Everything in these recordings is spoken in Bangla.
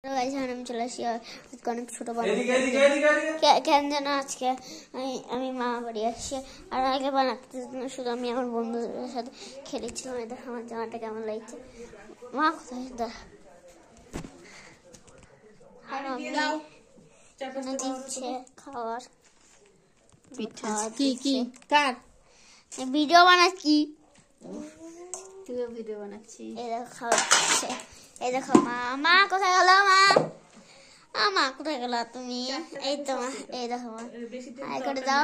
আমি চলে আসি আজকে অনেক ছোট কেন যেন আজকে আমি মামা বাড়ি আসছি আর আগে বানাতে শুধু আমি আমার বন্ধুদের সাথে খেলেছিলাম। এটা আমার জামাটা কেমন লাগছে। মা কোথায় দিচ্ছে খাওয়ার ভিডিও বানাচ্ছি। ভিডিও বানাচ্ছি। এই দেখো খাওয়াচ্ছে। এই দেখো মা কোথায় গেল? মা কোথায় গেল তুমি? এই তো মা, এই দেখো মা, হাই করে দাও।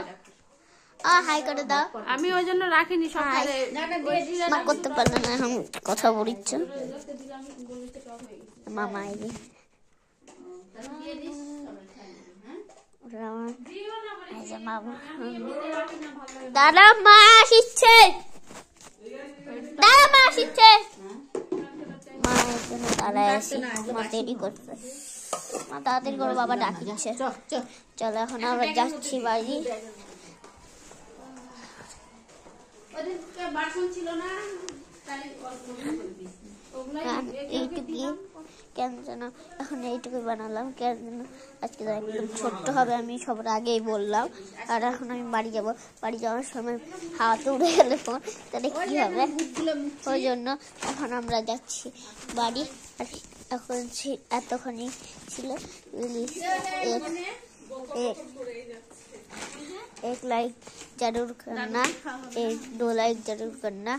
হাই করে দাও। আমি ওই জন্য রাখিনি সকালে, মা করতে পারলে না, এখন কথা বলিচ্ছে মামা। এই যে মামা, দাদা মা আসছে, দাদা মা আসছে। মা এর জন্য দাঁড়ায় আসি, মা দেরি করছে। মা তাড়াতাড়ি করে, বাবা ডাকছে। চলো এখন আমরা যাচ্ছি বাড়ি। এইটুকুই কেন যেন এখন এইটুকুই বানালাম, কেন যেন আজকে একদম ছোট্ট হবে, আমি সবার আগেই বললাম। আর এখন আমি বাড়ি যাব, বাড়ি যাওয়ার সময় হাওয়াতে উড়ে গেলে ফোন, তাহলে কি হবে? ওই জন্য এখন আমরা যাচ্ছি বাড়ি। আর এখন এতখানি ছিল। एक लाइक जरूर करना, 2 लाइक जरूर करना।